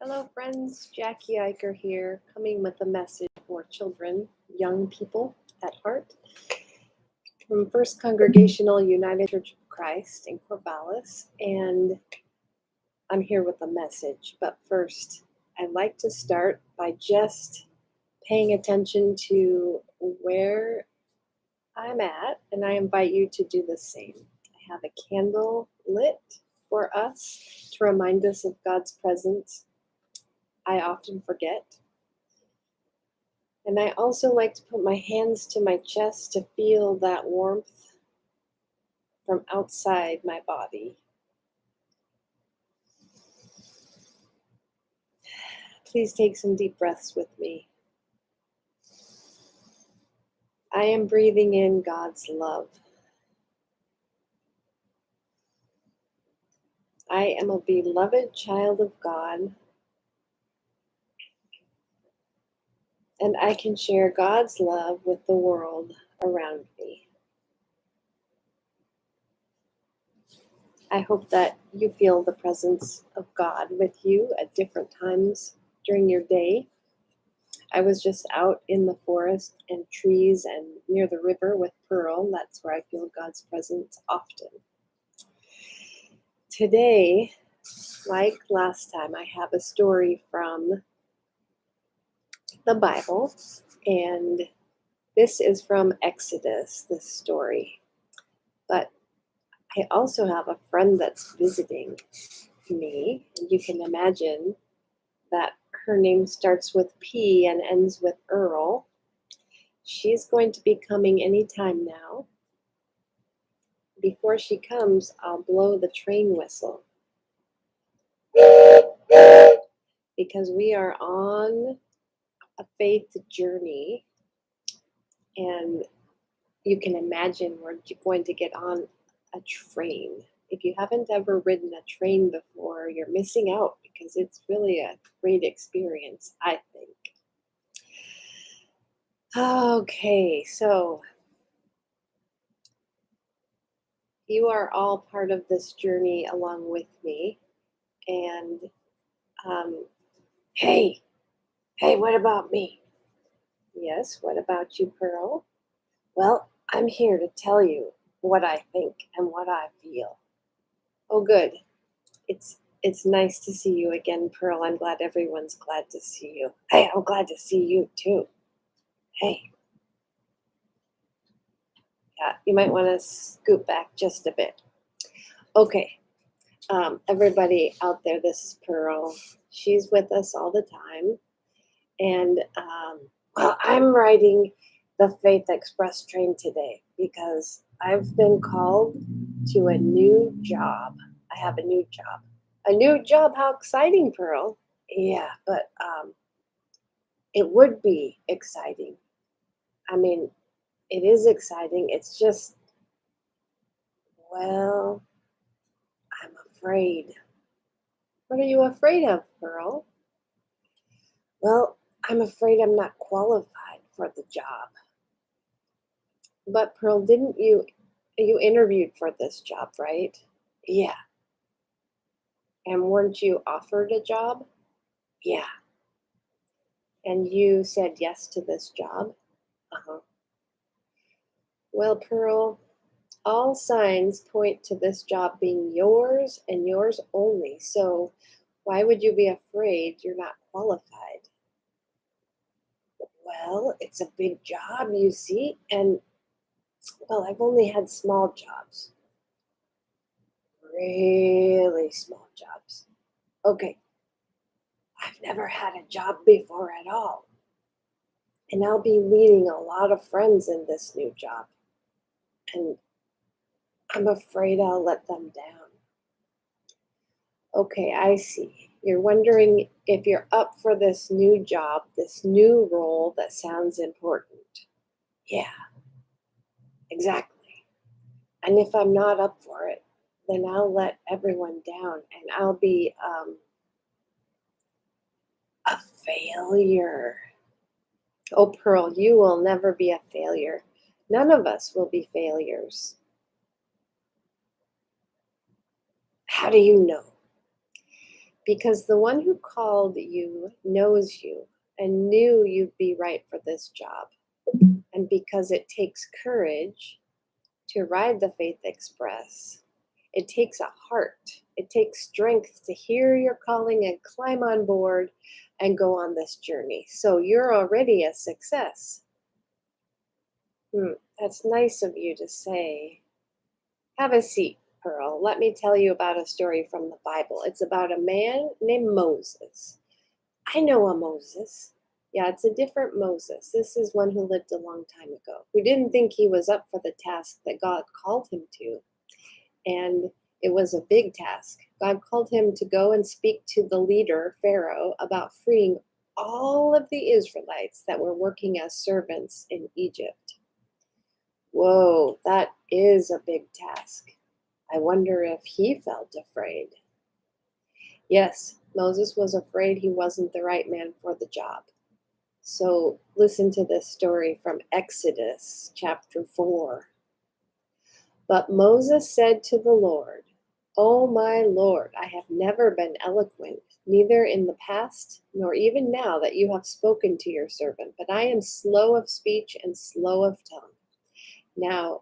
Hello, friends. Jaqui here, coming with a message for children, young people at heart, from First Congregational United Church of Christ in Corvallis. And I'm here with a message. But first, I'd like to start by just paying attention to where I'm at, and I invite you to do the same. I have a candle lit for us to remind us of God's presence. I often forget. And I also like to put my hands to my chest to feel that warmth from outside my body. Please take some deep breaths with me. I am breathing in God's love. I am a beloved child of God, and I can share God's love with the world around me. I hope that you feel the presence of God with you at different times during your day. I was just out in the forest and trees and near the river with Pearl. That's where I feel God's presence often. Today, like last time, I have a story from the Bible, and this is from Exodus, this story. But I also have a friend that's visiting me, and you can imagine that her name starts with P and ends with Earl. She's going to be coming anytime now. Before she comes, I'll blow the train whistle because we are on a faith journey, and you can imagine we're going to get on a train. If you haven't ever ridden a train before, you're missing out because it's really a great experience, I think. Okay, so you are all part of this journey along with me. And hey, what about me? Yes, what about you, Pearl? Well, I'm here to tell you what I think and what I feel. Oh, good. It's nice to see you again, Pearl. I'm glad everyone's glad to see you. Hey, I'm glad to see you too. Hey. Yeah, you might want to scoot back just a bit. Okay. Everybody out there, this is Pearl. She's with us all the time. And well, I'm riding the Faith Express train today because I've been called to a new job. I have a new job. A new job? How exciting, Pearl. Yeah, but it would be exciting. I mean, it is exciting. It's just, well, I'm afraid. What are you afraid of, Pearl? Well, I'm afraid I'm not qualified for the job. But Pearl, didn't you interviewed for this job, right? Yeah. And weren't you offered a job? Yeah. And you said yes to this job? Uh-huh. Well, Pearl, all signs point to this job being yours and yours only. So why would you be afraid you're not qualified? Well, it's a big job, you see, and well, I've only had small jobs. Really small jobs. Okay, I've never had a job before at all. And I'll be leading a lot of friends in this new job. And I'm afraid I'll let them down. Okay, I see. You're wondering if you're up for this new job, this new role that sounds important. Yeah, exactly. And if I'm not up for it, then I'll let everyone down and I'll be a failure. Oh, Pearl, you will never be a failure. None of us will be failures. How do you know? because the one who called you knows you and knew you'd be right for this job. And because it takes courage to ride the Faith Express, it takes a heart, it takes strength to hear your calling and climb on board and go on this journey. So you're already a success. That's nice of you to say. Have a seat, Pearl. Let me tell you about a story from the Bible. It's about a man named Moses. I know a Moses. Yeah, it's a different Moses. This is one who lived a long time ago, who didn't think he was up for the task that God called him to. And it was a big task. God called him to go and speak to the leader, Pharaoh, about freeing all of the Israelites that were working as servants in Egypt. Whoa, that is a big task. I wonder if he felt afraid. Yes, Moses was afraid he wasn't the right man for the job. So listen to this story from Exodus chapter 4. But Moses said to the Lord, "Oh my Lord, I have never been eloquent, neither in the past nor even now that you have spoken to your servant, but I am slow of speech and slow of tongue. Now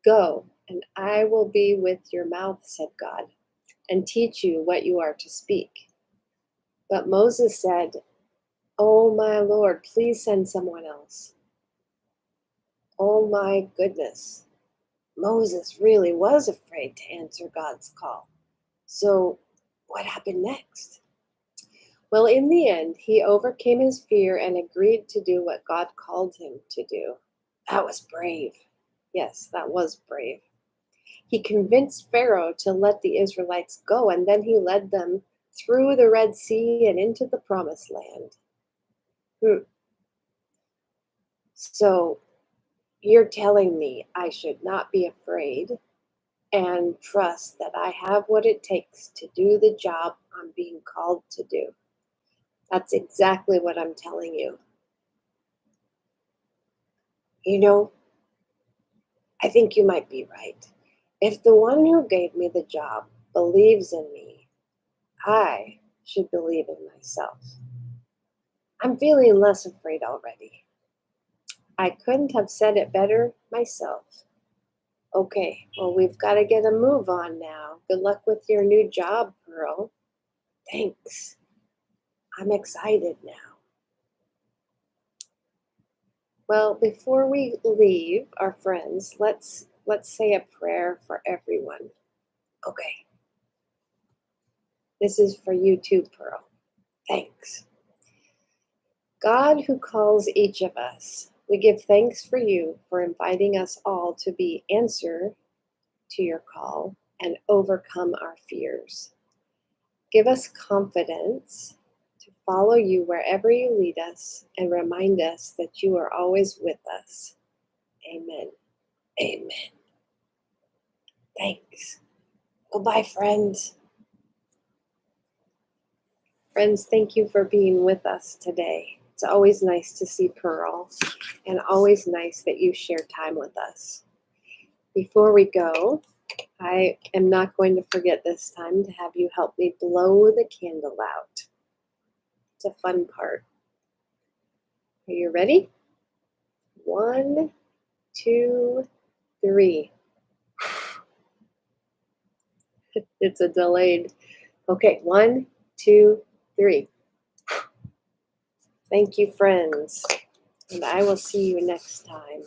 go, and I will be with your mouth," said God, "and teach you what you are to speak." But Moses said, "Oh my Lord, please send someone else." Oh my goodness. Moses really was afraid to answer God's call. So what happened next? Well, in the end, he overcame his fear and agreed to do what God called him to do. That was brave. Yes, that was brave. He convinced Pharaoh to let the Israelites go, and then he led them through the Red Sea and into the Promised Land. So you're telling me I should not be afraid and trust that I have what it takes to do the job I'm being called to do. That's exactly what I'm telling you. You know, I think you might be right. If the one who gave me the job believes in me, I should believe in myself. I'm feeling less afraid already. I couldn't have said it better myself. Okay, well, we've got to get a move on now. Good luck with your new job, Pearl. Thanks. I'm excited now. Well, before we leave our friends, let's say a prayer for everyone. Okay. This is for you too, Pearl. Thanks. God who calls each of us, we give thanks for you for inviting us all to be answer to your call and overcome our fears. Give us confidence to follow you wherever you lead us and remind us that you are always with us. Amen. Amen. Thanks. Goodbye, friends. Friends, thank you for being with us today. It's always nice to see Pearl, and always nice that you share time with us. Before we go, I am not going to forget this time to have you help me blow the candle out. It's a fun part. Are you ready? 1, 2, 3. It's a delayed. Okay, 1, 2, 3. Thank you, friends, and I will see you next time.